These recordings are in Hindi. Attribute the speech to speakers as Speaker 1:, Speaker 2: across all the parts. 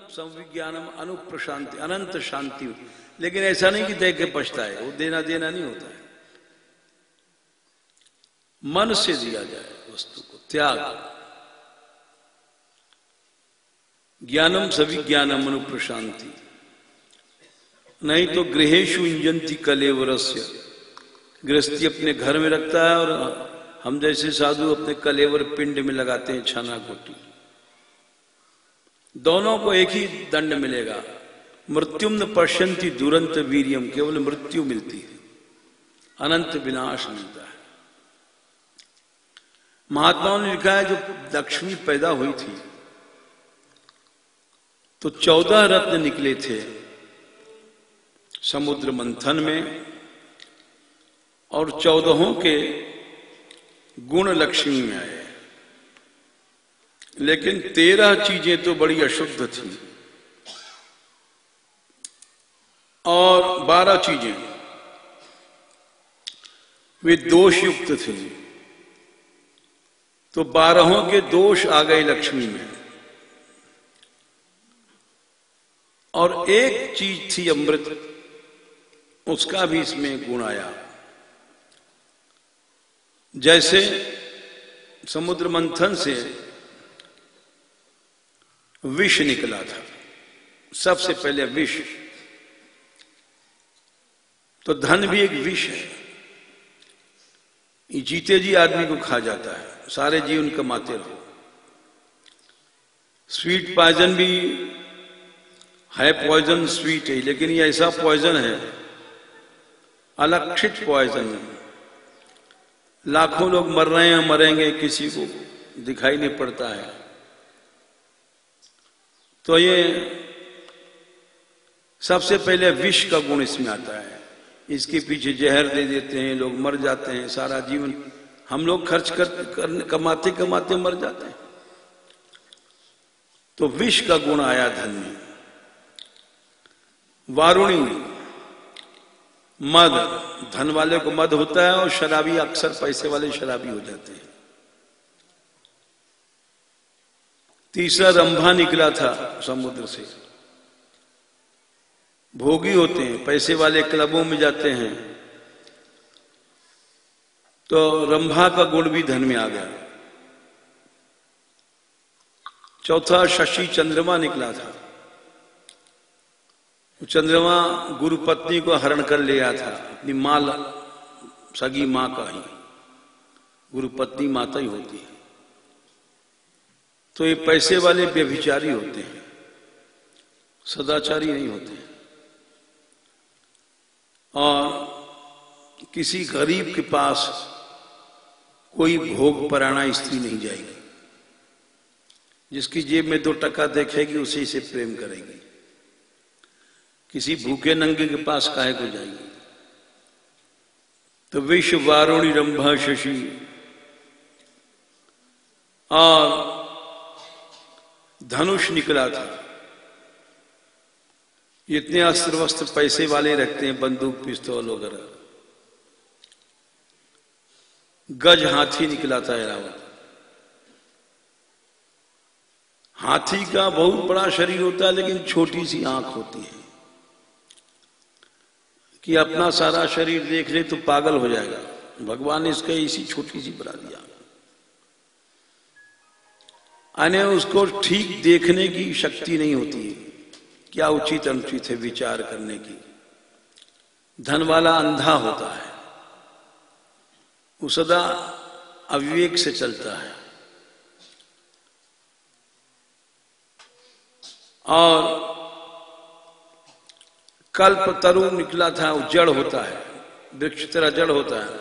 Speaker 1: संविज्ञानम अनुप्रशांति अनंत शांति। लेकिन ऐसा नहीं कि देख के पछताए, वो देना देना नहीं होता है। मन से दिया जाए वस्तु को, त्याग। ज्ञानम सविज्ञानम अनुप्रशांति। नहीं तो गृहेषु इंजंती कलेवरस्य, गृहस्थी अपने घर में रखता है और हम जैसे साधु अपने कलेवर पिंड में लगाते हैं छाना कोटी। दोनों को एक ही दंड मिलेगा। मृत्युम न पश्यन्ति दुरंत वीर्यम, केवल मृत्यु मिलती है, अनंत विनाश मिलता है। महात्माओं ने लिखा है जो लक्ष्मी पैदा हुई थी तो 14 रत्न निकले थे समुद्र मंथन में, और 14 के गुण लक्ष्मी में आए। लेकिन 13 चीजें तो बड़ी अशुद्ध थी और 12 चीजें वे दोष युक्त थी। तो 12 के दोष आ गए लक्ष्मी में, और एक चीज थी अमृत, उसका भी इसमें गुण आया। जैसे समुद्र मंथन से विष निकला था, सबसे पहले विष, तो धन भी एक विष है। ये जीते जी आदमी को खा जाता है, सारे जीवन कमाते रहो। स्वीट पॉइजन भी है, पॉइजन स्वीट है, लेकिन ये ऐसा पॉइजन है, अलक्षित पॉइजन। लाखों लोग मर रहे हैं, मरेंगे, किसी को दिखाई नहीं पड़ता है। तो ये सबसे पहले विष का गुण इसमें आता है। इसके पीछे जहर दे देते हैं, लोग मर जाते हैं। सारा जीवन हम लोग खर्च कमाते कमाते मर जाते हैं। तो विष का गुण आया धन में। वारुणी, मद, धन वाले को मद होता है और शराबी अक्सर पैसे वाले शराबी हो जाते हैं। तीसरा रंभा निकला था समुद्र से। भोगी होते हैं, पैसे वाले क्लबों में जाते हैं, तो रंभा का गुण भी धन में आ गया। चौथा शशि चंद्रमा निकला था। चंद्रमा गुरु पत्नी को हरण कर ले आया था, अपनी मां, सगी मां का ही। गुरु पत्नी माता ही होती है। तो ये पैसे वाले व्यभिचारी होते हैं, सदाचारी नहीं होते। और किसी गरीब के पास कोई भोग परायणा स्त्री नहीं जाएगी। जिसकी जेब में 2 टका देखेगी उसी से प्रेम करेगी। किसी भूखे नंगे के पास काहे को जाएगी। तो विष, वारुणी, रंभा, शशि और धनुष निकला था। इतने अस्त्र वस्त्र पैसे वाले रखते हैं, बंदूक, पिस्तौल वगैरह। गज, हाथी निकला था ऐरावत। हाथी का बहुत बड़ा शरीर होता है लेकिन छोटी सी आंख होती है, कि अपना सारा शरीर देख ले तो पागल हो जाएगा। भगवान ने इसका इसी छोटी सी बना दिया। अने उसको ठीक देखने की शक्ति नहीं होती है, क्या उचित अनुचित है विचार करने की। धन वाला अंधा होता है, वो सदा अविवेक से चलता है। और कल्प तरु निकला था, वो जड़ होता है, वृक्ष तरह जड़ होता है।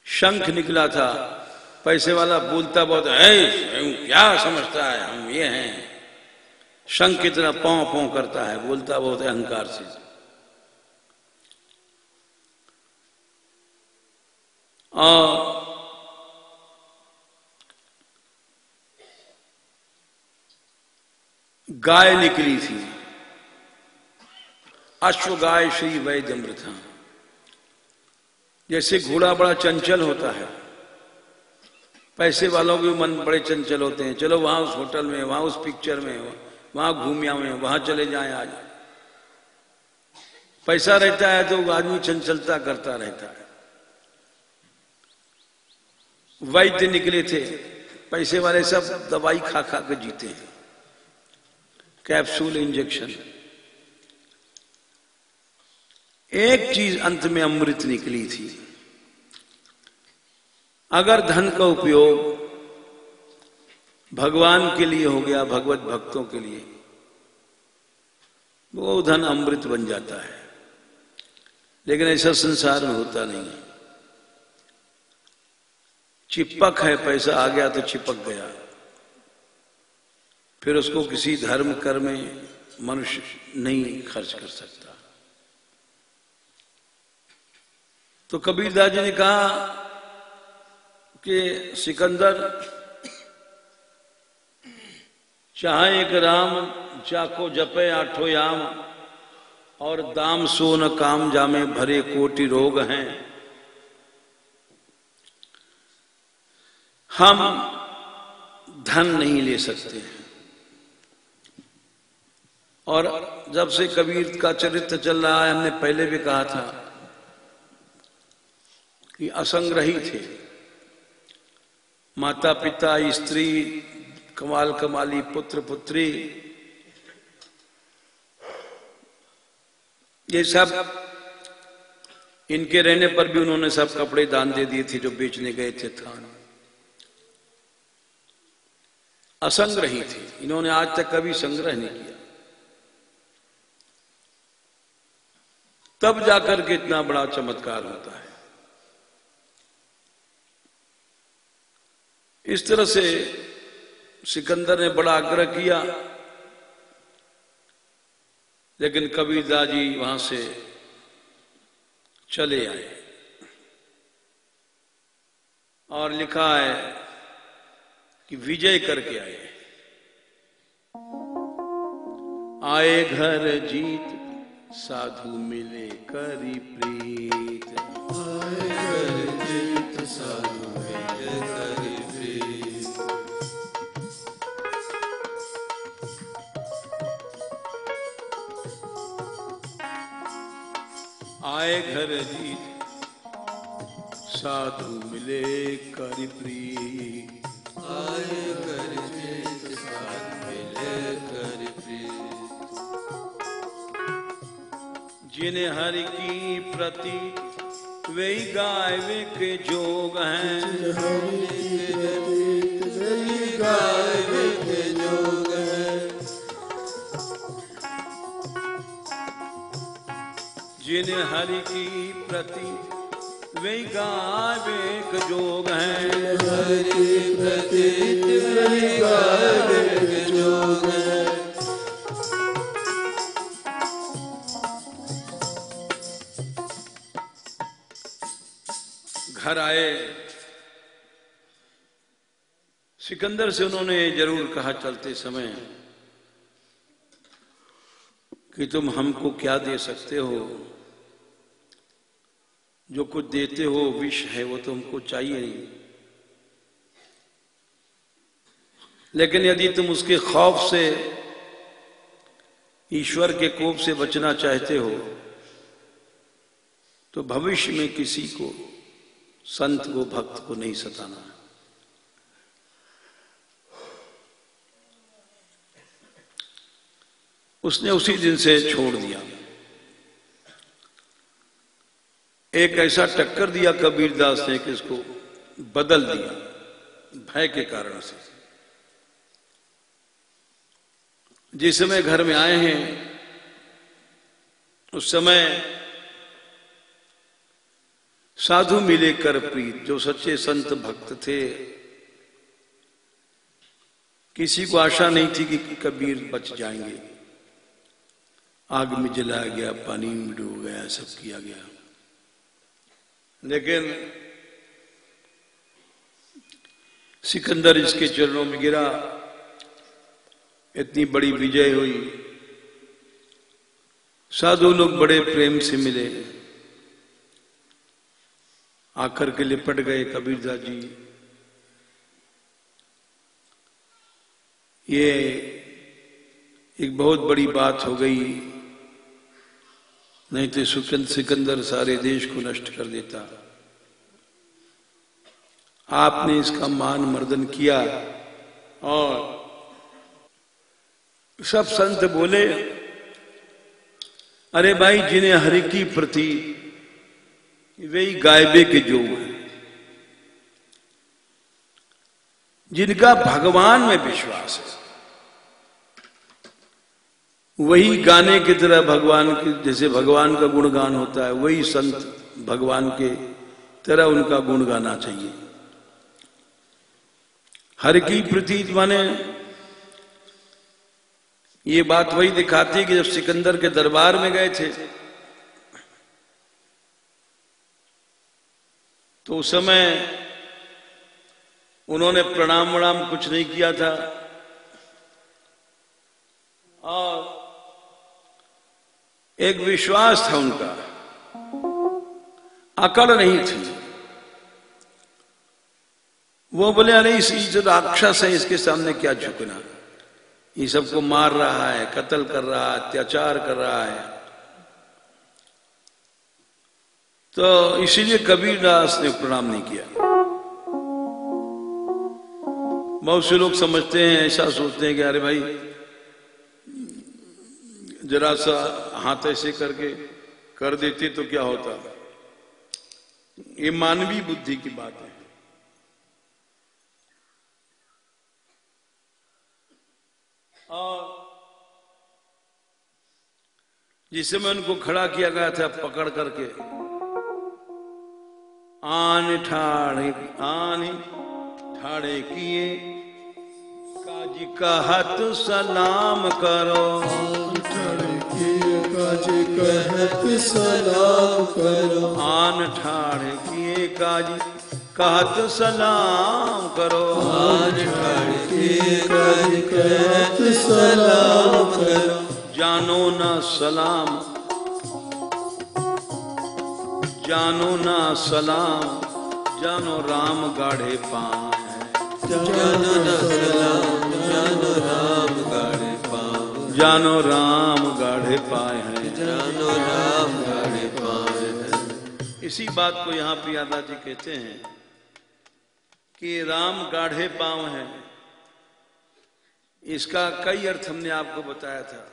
Speaker 1: शंख निकला था, पैसे वाला बोलता बहुत है, क्या समझता है हम ये हैं, शंख कितना पौ पौ करता है, बोलता बहुत अहंकार से। और गाय निकली थी, अश्व गाय श्री वैद्यमृथा। जैसे घोड़ा बड़ा चंचल होता है, पैसे वालों के मन बड़े चंचल होते हैं, चलो वहां उस होटल में, वहां उस पिक्चर में, वहां घूमिया में, वहां चले जाएं आज। पैसा रहता है तो आदमी चंचलता करता रहता है। वैद्य निकले थे, पैसे वाले सब दवाई खा खा के जीते हैं, कैप्सूल इंजेक्शन। एक चीज अंत में अमृत निकली थी। अगर धन का उपयोग भगवान के लिए हो गया, भगवत भक्तों के लिए, वो धन अमृत बन जाता है। लेकिन ऐसा संसार में होता नहीं है। चिपक है, पैसा आ गया तो चिपक गया, फिर उसको किसी धर्म कर्म में मनुष्य नहीं खर्च कर सकता। तो कबीरदास जी ने कहा कि सिकंदर, चाहे एक राम जाको जपे आठो याम, और दाम सो न काम जामे भरे कोटि रोग हैं। हम धन नहीं ले सकते हैं। और जब से कबीर का चरित्र चल रहा है, हमने पहले भी कहा था कि असंग्रही थे, माता पिता, स्त्री, कमाल कमाली, पुत्र पुत्री, ये सब इनके रहने पर भी उन्होंने सब कपड़े दान दे दिए थे जो बेचने गए थे थान। असंग्रही थे, इन्होंने आज तक कभी संग्रह नहीं किया। तब जाकर के इतना बड़ा चमत्कार होता है। इस तरह से सिकंदर ने बड़ा आग्रह किया, लेकिन कबीरदास जी वहां से चले आए। और लिखा है कि विजय करके आए। आए घर जीत साधु मिले करी प्रीत,
Speaker 2: आए घर जीत साधु मिले करी प्रीत।
Speaker 1: आए घर जीत साधु मिले करी प्रीत,
Speaker 2: आए घर जीत साधु मिले करी प्रीत।
Speaker 1: जिन्हें हरि की प्रति वे गाय वे के जोग हैं,
Speaker 2: हरि की प्रति वे गाय वे के जोग हैं।
Speaker 1: जिन्हें हरि की प्रति वे गाय वे के जोग हैं,
Speaker 2: हरि प्रति वे गाय वे के जोग हैं।
Speaker 1: घर आए, सिकंदर से उन्होंने जरूर कहा चलते समय कि तुम हमको क्या दे सकते हो, जो कुछ देते हो विष है, वो तो हमको चाहिए नहीं। लेकिन यदि तुम उसके खौफ से, ईश्वर के कोप से बचना चाहते हो, तो भविष्य में किसी को, संत को, भक्त को नहीं सताना। उसने उसी दिन से छोड़ दिया। एक ऐसा टक्कर दिया कबीरदास ने कि इसको बदल दिया, भय के कारण से। जिस समय घर में आए हैं, उस समय साधु मिले कर प्रीत, जो सच्चे संत भक्त थे, किसी को आशा नहीं थी कि कबीर बच जाएंगे। आग में जलाया गया, पानी में डूब गया, सब किया गया, लेकिन सिकंदर इसके चरणों में गिरा। इतनी बड़ी विजय हुई। साधु लोग बड़े प्रेम से मिले, आकर के लिपट गए। कबीरदास जी, ये एक बहुत बड़ी बात हो गई, नहीं तो सिकंदर सारे देश को नष्ट कर देता। आपने इसका मान मर्दन किया। और सब संत बोले, अरे भाई, जिन्हें हरि की प्रति वही गायबे के जोग है, जिनका भगवान में विश्वास है, वही गाने की तरह भगवान के, जैसे भगवान का गुणगान होता है, वही संत भगवान के तरह उनका गुण गाना चाहिए। हर की प्रति माने ये बात वही दिखाती है कि जब सिकंदर के दरबार में गए थे तो उस समय उन्होंने प्रणाम वणाम कुछ नहीं किया था और एक विश्वास था उनका, अकड़ नहीं थी। वो बोले, अरे इस राक्षस है, इसके सामने क्या झुकना, ये सबको मार रहा है, कत्ल कर रहा है, अत्याचार कर रहा है। तो इसीलिए कबीरदास ने प्रणाम नहीं किया। बहुत से लोग समझते हैं, ऐसा सोचते हैं कि अरे भाई जरा सा हाथ ऐसे करके कर देते तो क्या होता। ये मानवीय बुद्धि की बात है। और जिस समय उनको खड़ा किया गया था पकड़ करके, आन ठाड़े किए, काजी का हाथ सलाम करो,
Speaker 2: काजी कहत सलाम करो,
Speaker 1: आन ठाड़े किए काजी कहत सलाम करो,
Speaker 2: आन ठाड़े किए काजी कहत सलाम करो,
Speaker 1: जानो ना सलाम, जानो ना सलाम, जानो राम गाढ़े पाँव है,
Speaker 2: जानो ना सलाम, जानो राम गाढ़े पाँव,
Speaker 1: जानो राम गाढ़े पाए हैं,
Speaker 2: जानो राम गाढ़े पाँव है।
Speaker 1: इसी बात को यहाँ पे यादा जी कहते हैं कि राम गाढ़े पाँव है। इसका कई अर्थ हमने आपको बताया था।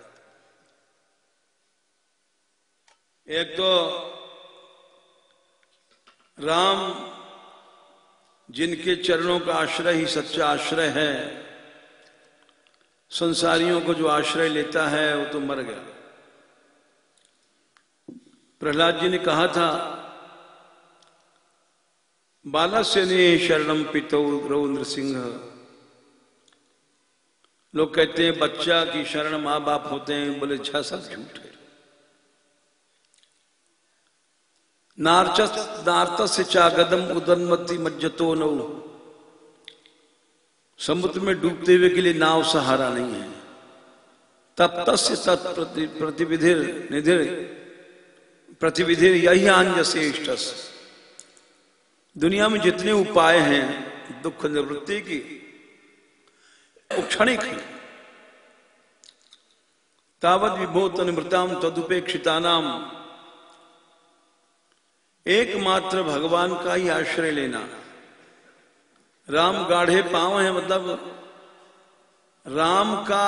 Speaker 1: एक तो राम जिनके चरणों का आश्रय ही सच्चा आश्रय है, संसारियों को जो आश्रय लेता है वो तो मर गया। प्रहलाद जी ने कहा था, बालस्य ने शरणम पितो रौ नृसिंह। लोग कहते हैं बच्चा की शरण माँ बाप होते हैं, बोले झा सब झूठ है। नार्त से चागदम उदन्मति मज्जतो नौ। समुद्र में डूबते हुए के लिए नाव सहारा नहीं है। तप्तस्य तत्प्रतिविधिर निधिर प्रतिविधिर यही आंजसेष्टस। दुनिया में जितने उपाय हैं दुख निवृत्ति की, वो क्षणिक है। तावद विभूत निमृताम तदुपेक्षितानाम। एकमात्र भगवान का ही आश्रय लेना। राम गाढ़े पांव है, मतलब राम का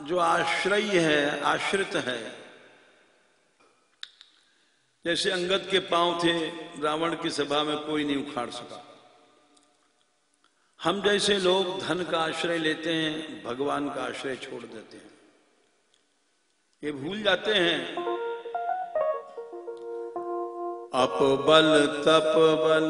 Speaker 1: जो आश्रय है, आश्रित है। जैसे अंगद के पांव थे, रावण की सभा में कोई नहीं उखाड़ सका। हम जैसे लोग धन का आश्रय लेते हैं, भगवान का आश्रय छोड़ देते हैं। ये भूल जाते हैं अपबल तप बल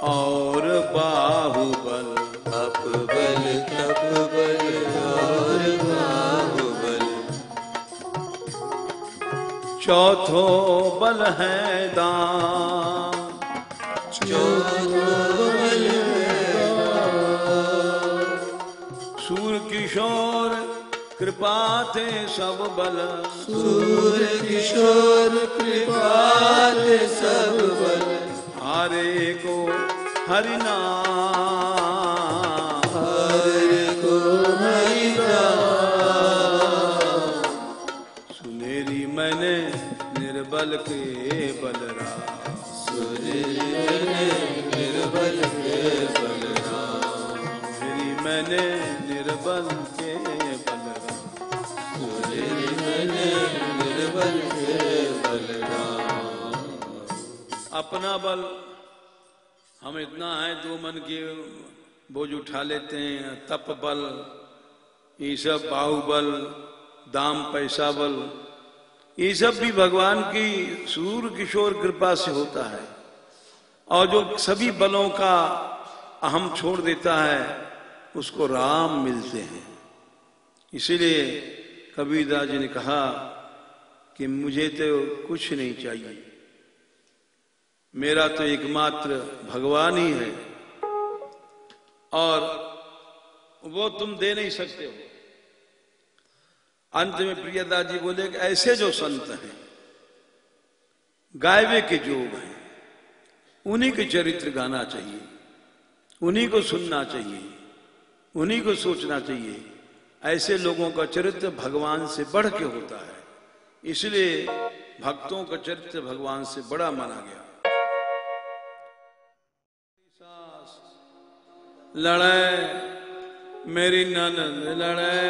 Speaker 1: और बाहुबल,
Speaker 2: अपबल तप बल और बाहुबल,
Speaker 1: चौथो बल है दान,
Speaker 2: चौथो बल है दान,
Speaker 1: सूर किशोर कृपा थे सब बल,
Speaker 2: सूर किशोर कृपा थे सब बल,
Speaker 1: हरे को हरि नाम,
Speaker 2: हरे को हरि नाम,
Speaker 1: सुनेरी मैंने निर्बल के बलराम,
Speaker 2: सुनेरी मैंने निर्बल के बलराम,
Speaker 1: सुनेरी मैंने निर्बल के बलराम,
Speaker 2: सुनेरी मैंने निर्बल के बलराम।
Speaker 1: अपना बल हम इतना है दो मन के बोझ उठा लेते हैं, तप बल, ये सब बाहुबल, दाम पैसा बल, ये सब भी भगवान की सूर किशोर कृपा से होता है। और जो सभी बलों का अहम छोड़ देता है उसको राम मिलते हैं। इसीलिए कबीरदास जी ने कहा कि मुझे तो कुछ नहीं चाहिए, मेरा तो एकमात्र भगवान ही है और वो तुम दे नहीं सकते हो। अंत में प्रियदास जी बोले कि ऐसे जो संत हैं, गायवे के जोग हैं, उन्हीं के चरित्र गाना चाहिए, उन्हीं को सुनना चाहिए, उन्हीं को सोचना चाहिए। ऐसे लोगों का चरित्र भगवान से बढ़ के होता है, इसलिए भक्तों का चरित्र भगवान से बड़ा माना गया। लड़े मेरी ननद लड़े,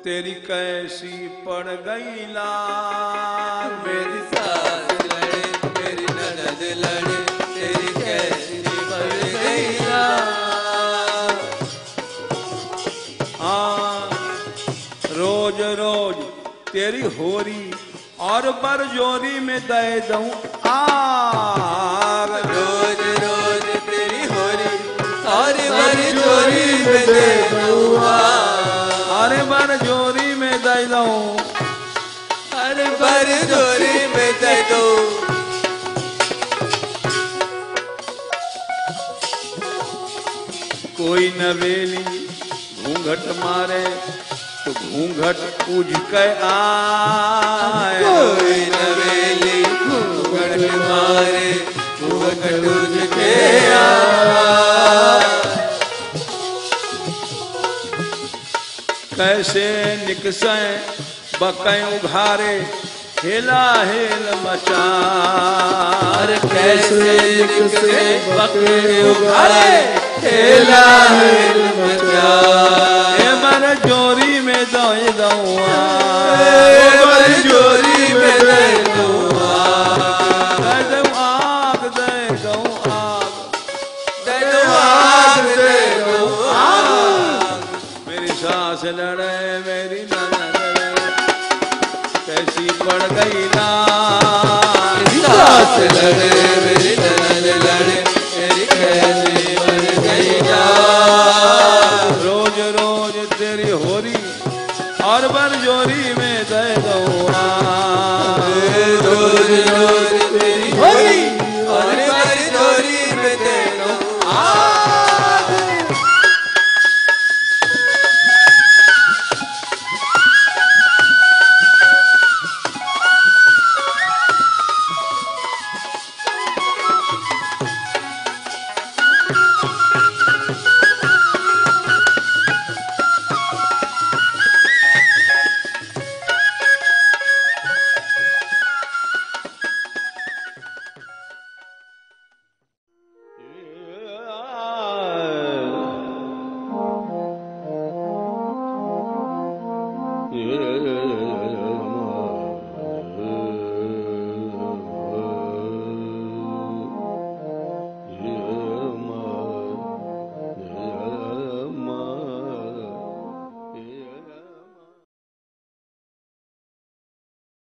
Speaker 1: तेरी कैसी पड़ गई लाल,
Speaker 2: मेरी सास लड़े, मेरी ननद लड़े, तेरी कैसी पड़ गई लाल।
Speaker 1: रोज रोज तेरी होरी और बरजोरी में दे दूं आग,
Speaker 2: रोज रोज तेरी होरी और बरजोरी में दे दूं आग,
Speaker 1: अरे बरजोरी में दे दूं,
Speaker 2: अरे बरजोरी में दे दूं।
Speaker 1: कोई नवेली घूंघट मारे तो घूंघट पूज के आए,
Speaker 2: कोई नवेली घूंघट मारे घूंघट पूज के आए।
Speaker 1: कैसे निकसे बकै उघारे, हेला हेल मचार,
Speaker 2: कैसे निकसे बकरे उघारे, हेला हेल मचार।
Speaker 1: बरजोरी में दो दौआ